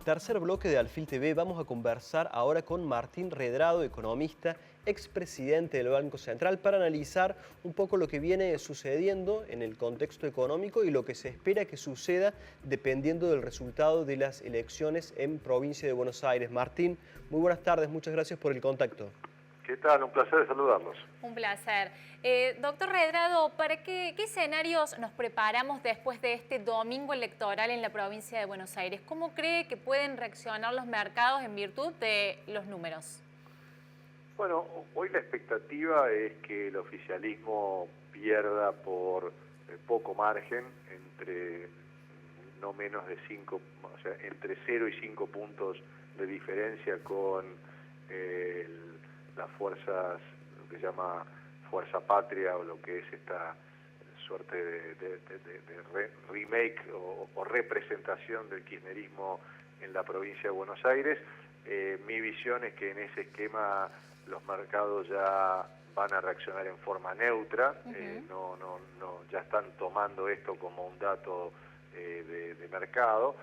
Tercer bloque de Alfil TV. Vamos a conversar ahora con Martín Redrado, economista, expresidente del Banco Central, para analizar un poco lo que viene sucediendo en el contexto económico y lo que se espera que suceda dependiendo del resultado de las elecciones en provincia de Buenos Aires. Martín, muy buenas tardes, muchas gracias por el contacto. ¿Qué tal? Un placer de saludarlos. Un placer. Doctor Redrado, ¿para qué escenarios nos preparamos después de este domingo electoral en la provincia de Buenos Aires? ¿Cómo cree que pueden reaccionar los mercados en virtud de los números? Bueno, hoy la expectativa es que el oficialismo pierda por poco margen, entre no menos de 5, o sea, entre 0 y 5 puntos de diferencia con las fuerzas, lo que se llama Fuerza Patria, o lo que es esta suerte de remake o representación del kirchnerismo en la provincia de Buenos Aires. Mi visión es que en ese esquema los mercados ya van a reaccionar en forma neutra. Ya están tomando esto como un dato de mercado.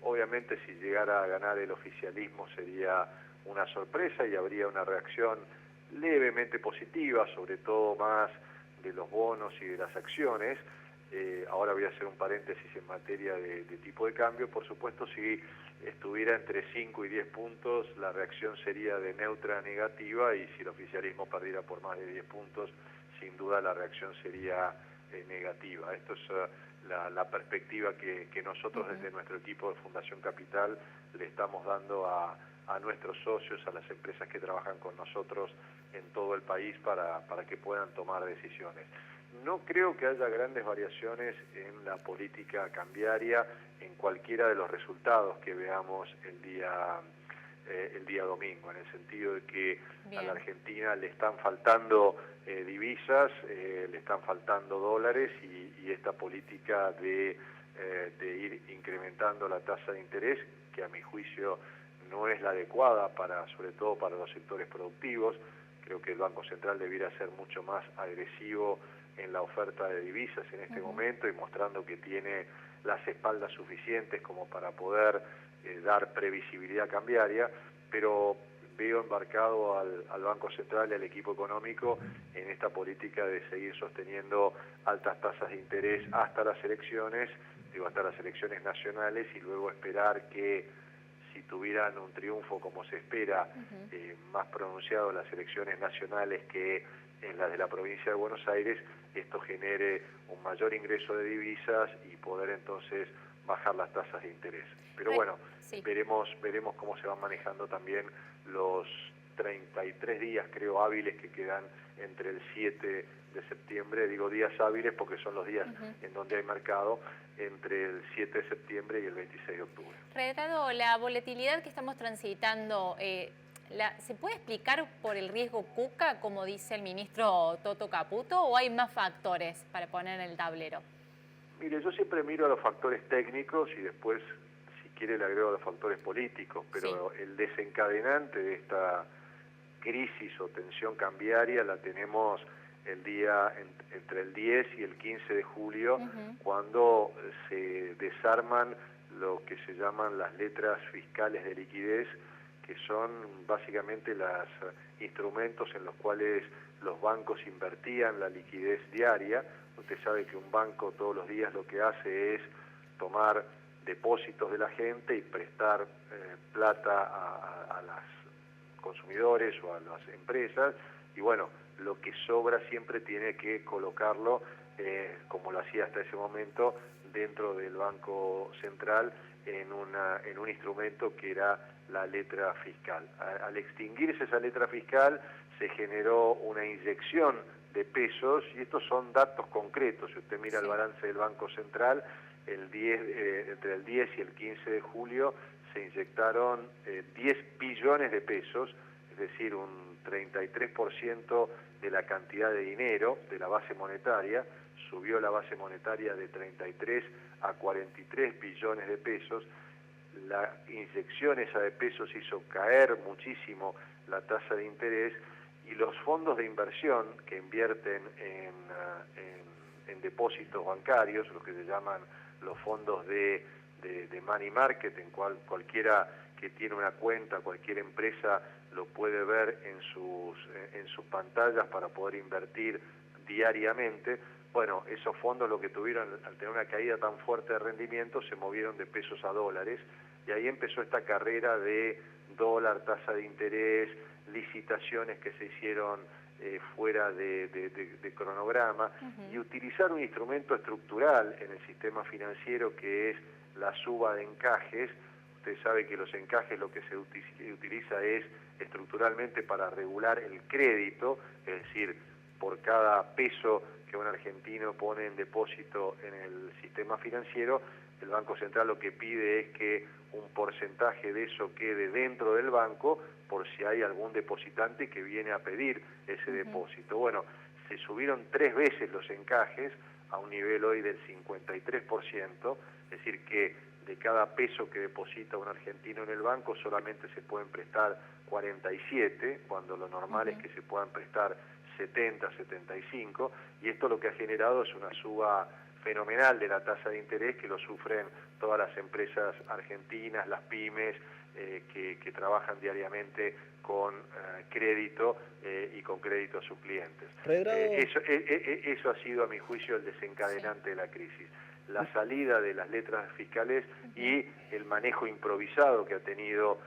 Obviamente, si llegara a ganar el oficialismo sería una sorpresa y habría una reacción levemente positiva, sobre todo más de los bonos y de las acciones. Ahora voy a hacer un paréntesis en materia de tipo de cambio. Por supuesto, si estuviera entre 5 y 10 puntos, la reacción sería de neutra a negativa, y si el oficialismo perdiera por más de 10 puntos, sin duda la reacción sería negativa. Esto es la perspectiva que nosotros desde nuestro equipo de Fundación Capital le estamos dando a nuestros socios, a las empresas que trabajan con nosotros en todo el país para que puedan tomar decisiones. No creo que haya grandes variaciones en la política cambiaria en cualquiera de los resultados que veamos el día domingo, en el sentido de que a la Argentina le están faltando divisas, le están faltando dólares, y esta política de ir incrementando la tasa de interés, que a mi juicio no es la adecuada sobre todo para los sectores productivos. Creo que el Banco Central debiera ser mucho más agresivo en la oferta de divisas en este momento, y mostrando que tiene las espaldas suficientes como para poder dar previsibilidad cambiaria, pero veo embarcado al Banco Central y al equipo económico en esta política de seguir sosteniendo altas tasas de interés hasta las elecciones, hasta las elecciones nacionales, y luego esperar que, si tuvieran un triunfo como se espera, más pronunciado en las elecciones nacionales que en las de la provincia de Buenos Aires, esto genere un mayor ingreso de divisas y poder entonces bajar las tasas de interés. Pero bueno, veremos cómo se van manejando también los 33 días, creo, hábiles que quedan entre el 7 de septiembre, digo días hábiles porque son los días en donde hay mercado, entre el 7 de septiembre y el 26 de octubre. Redrado, la volatilidad que estamos transitando, ¿se puede explicar por el riesgo Cuca, como dice el ministro Toto Caputo, o hay más factores para poner en el tablero? Mire, yo siempre miro a los factores técnicos y después, si quiere, le agrego a los factores políticos, pero el desencadenante de esta crisis o tensión cambiaria la tenemos entre el 10 y el 15 de julio, cuando se desarman lo que se llaman las letras fiscales de liquidez, que son básicamente los instrumentos en los cuales los bancos invertían la liquidez diaria. Usted sabe que un banco todos los días lo que hace es tomar depósitos de la gente y prestar plata a los consumidores o a las empresas, y bueno, lo que sobra siempre tiene que colocarlo, como lo hacía hasta ese momento, dentro del Banco Central, en un instrumento que era la letra fiscal. Al extinguirse esa letra fiscal, se generó una inyección de pesos, y estos son datos concretos. Si usted mira el balance del Banco Central, entre el 10 y el 15 de julio se inyectaron 10 billones de pesos, es decir, un 33% de la cantidad de dinero de la base monetaria. Subió la base monetaria de 33 a 43 billones de pesos. La inyección esa de pesos hizo caer muchísimo la tasa de interés, y los fondos de inversión que invierten en depósitos bancarios, lo que se llaman los fondos de de money market, en cual cualquiera que tiene una cuenta, cualquier empresa lo puede ver en sus pantallas para poder invertir diariamente. Bueno, esos fondos lo que tuvieron, al tener una caída tan fuerte de rendimiento, se movieron de pesos a dólares, y ahí empezó esta carrera de dólar, tasa de interés, licitaciones que se hicieron fuera de cronograma, y utilizar un instrumento estructural en el sistema financiero que es la suba de encajes. Usted sabe que los encajes lo que se utiliza es estructuralmente para regular el crédito, es decir, por cada peso que un argentino pone en depósito en el sistema financiero, el Banco Central lo que pide es que un porcentaje de eso quede dentro del banco por si hay algún depositante que viene a pedir ese depósito. Bueno, se subieron 3 veces los encajes a un nivel hoy del 53%, es decir que de cada peso que deposita un argentino en el banco solamente se pueden prestar 47, cuando lo normal es que se puedan prestar 70, 75, y esto lo que ha generado es una suba fenomenal de la tasa de interés que lo sufren todas las empresas argentinas, las pymes, que trabajan diariamente con crédito y con crédito a sus clientes. Eso ha sido, a mi juicio, el desencadenante de la crisis. La salida de las letras fiscales y el manejo improvisado que ha tenido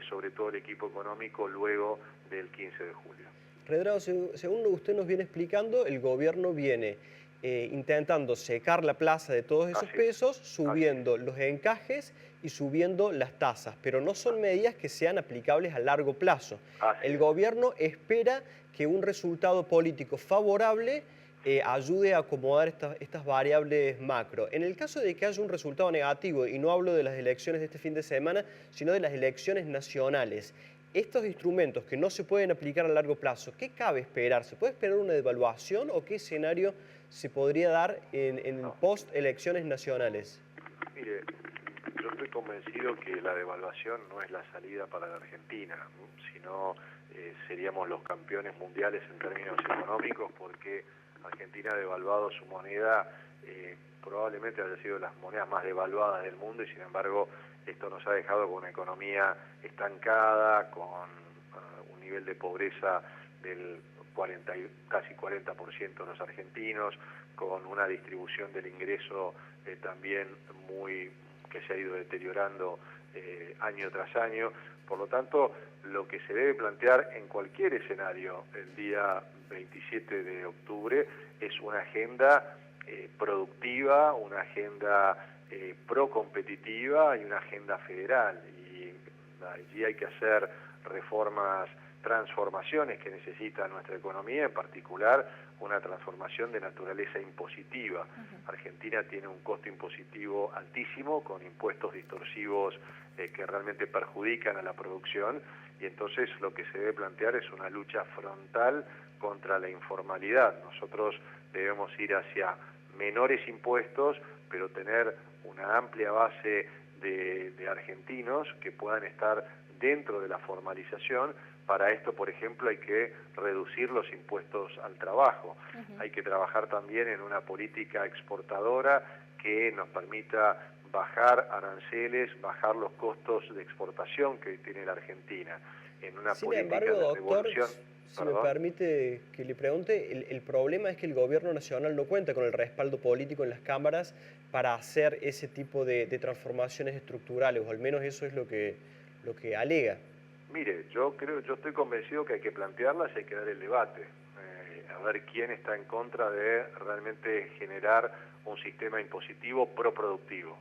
sobre todo el equipo económico luego del 15 de julio. Redrado, según usted nos viene explicando, el gobierno viene intentando secar la plaza de todos esos pesos, subiendo los encajes y subiendo las tasas, pero no son medidas que sean aplicables a largo plazo. El gobierno espera que un resultado político favorable ayude a acomodar estas variables macro. En el caso de que haya un resultado negativo, y no hablo de las elecciones de este fin de semana, sino de las elecciones nacionales, estos instrumentos que no se pueden aplicar a largo plazo, ¿qué cabe esperar? ¿Se puede esperar una devaluación o qué escenario se podría dar en post-elecciones nacionales? Mire, yo estoy convencido que la devaluación no es la salida para la Argentina, sino seríamos los campeones mundiales en términos económicos, porque Argentina ha devaluado su moneda, probablemente haya sido de las monedas más devaluadas del mundo, y sin embargo esto nos ha dejado con una economía estancada, con un nivel de pobreza del casi 40% de los argentinos, con una distribución del ingreso también que se ha ido deteriorando año tras año. Por lo tanto, lo que se debe plantear en cualquier escenario el día 27 de octubre es una agenda productiva, una agenda pro-competitiva y una agenda federal. Y allí hay que hacer reformas, transformaciones que necesita nuestra economía, en particular una transformación de naturaleza impositiva. Argentina tiene un costo impositivo altísimo, con impuestos distorsivos que realmente perjudican a la producción, y entonces lo que se debe plantear es una lucha frontal contra la informalidad. Nosotros debemos ir hacia menores impuestos, pero tener una amplia base de argentinos que puedan estar dentro de la formalización. Para esto, por ejemplo, hay que reducir los impuestos al trabajo. Hay que trabajar también en una política exportadora que nos permita bajar aranceles, bajar los costos de exportación que tiene la Argentina. En una política de revolución. Si me permite que le pregunte, el problema es que el gobierno nacional no cuenta con el respaldo político en las cámaras para hacer ese tipo de transformaciones estructurales, o al menos eso es lo que alega. Mire, yo estoy convencido que hay que plantearlas y hay que dar el debate, a ver quién está en contra de realmente generar un sistema impositivo proproductivo.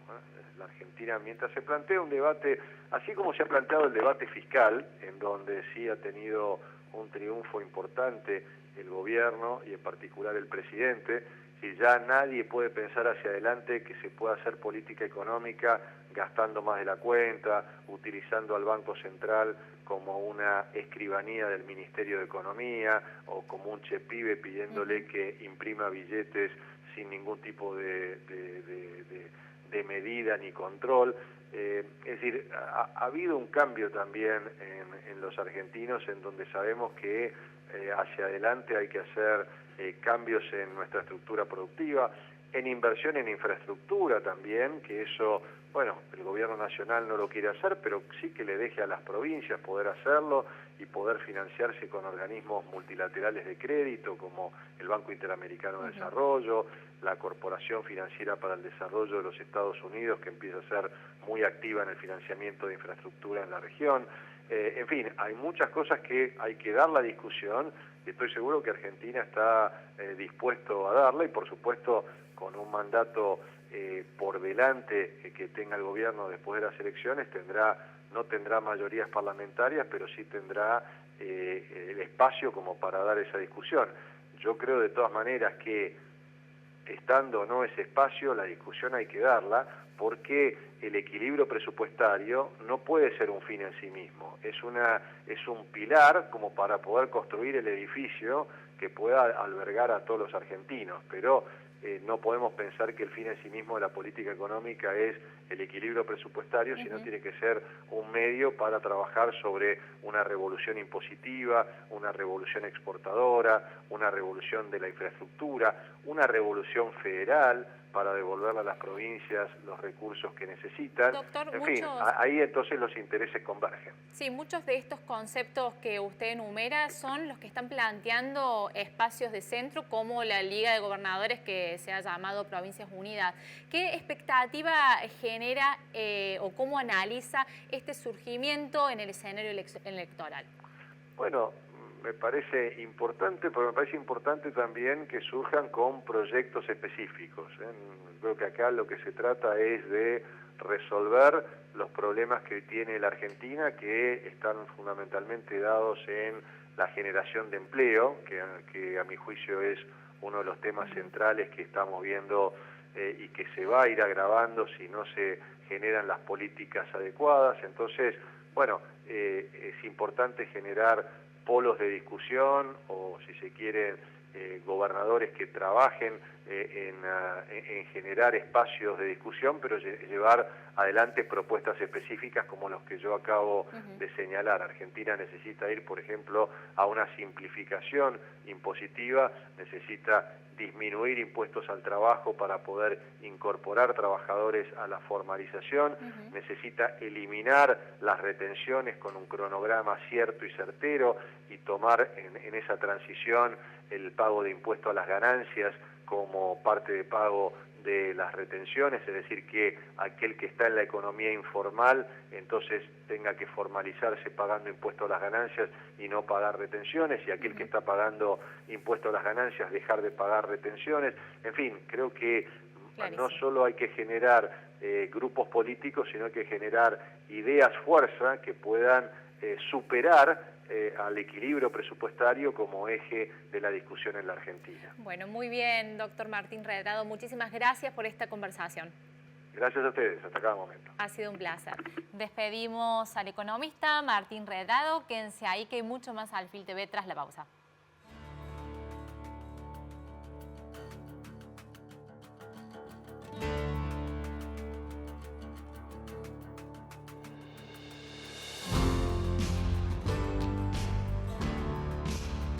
La Argentina, mientras se plantea un debate, así como se ha planteado el debate fiscal, en donde sí ha tenido un triunfo importante el gobierno y en particular el presidente, si ya nadie puede pensar hacia adelante que se pueda hacer política económica gastando más de la cuenta, utilizando al Banco Central como una escribanía del Ministerio de Economía, o como un chepibe pidiéndole que imprima billetes sin ningún tipo de medida ni control. Es decir, ha habido un cambio también en los argentinos, en donde sabemos que hacia adelante hay que hacer cambios en nuestra estructura productiva. en inversión en infraestructura también, que eso, bueno, el gobierno nacional no lo quiere hacer, pero sí que le deje a las provincias poder hacerlo y poder financiarse con organismos multilaterales de crédito como el Banco Interamericano de Desarrollo, la Corporación Financiera para el Desarrollo de los Estados Unidos, que empieza a ser muy activa en el financiamiento de infraestructura en la región. En fin, hay muchas cosas que hay que dar la discusión y estoy seguro que Argentina está dispuesto a darla y por supuesto con un mandato por delante que tenga el gobierno después de las elecciones no tendrá mayorías parlamentarias, pero sí tendrá el espacio como para dar esa discusión. Yo creo de todas maneras que estando o no ese espacio, la discusión hay que darla, porque el equilibrio presupuestario no puede ser un fin en sí mismo, es un pilar como para poder construir el edificio que pueda albergar a todos los argentinos, pero no podemos pensar que el fin en sí mismo de la política económica es el equilibrio presupuestario, sino tiene que ser un medio para trabajar sobre una revolución impositiva, una revolución exportadora, una revolución de la infraestructura, una revolución federal para devolverle a las provincias los recursos que necesitan. Doctor, en fin, ahí entonces los intereses convergen. Sí, muchos de estos conceptos que usted enumera son los que están planteando espacios de centro como la Liga de Gobernadores que se ha llamado Provincias Unidas. ¿Qué expectativa genera o cómo analiza este surgimiento en el escenario electoral? Bueno, me parece importante, pero me parece importante también que surjan con proyectos específicos. Creo que acá lo que se trata es de resolver los problemas que tiene la Argentina, que están fundamentalmente dados en la generación de empleo, que a mi juicio es uno de los temas centrales que estamos viendo y que se va a ir agravando si no se generan las políticas adecuadas. Entonces, bueno, es importante generar polos de discusión o, si se quieren, gobernadores que trabajen en generar espacios de discusión, pero llevar adelante propuestas específicas como los que yo acabo de señalar. Argentina necesita ir, por ejemplo, a una simplificación impositiva, necesita disminuir impuestos al trabajo para poder incorporar trabajadores a la formalización, necesita eliminar las retenciones con un cronograma cierto y certero y tomar en esa transición el pago de impuesto a las ganancias como parte de pago de las retenciones, es decir, que aquel que está en la economía informal entonces tenga que formalizarse pagando impuesto a las ganancias y no pagar retenciones, y aquel que está pagando impuesto a las ganancias dejar de pagar retenciones. En fin, creo que no solo hay que generar grupos políticos, sino hay que generar ideas fuerza que puedan superar al equilibrio presupuestario como eje de la discusión en la Argentina. Bueno, muy bien, doctor Martín Redrado. Muchísimas gracias por esta conversación. Gracias a ustedes, hasta cada momento. Ha sido un placer. Despedimos al economista Martín Redrado. Quédense ahí que hay mucho más al Fil TV tras la pausa.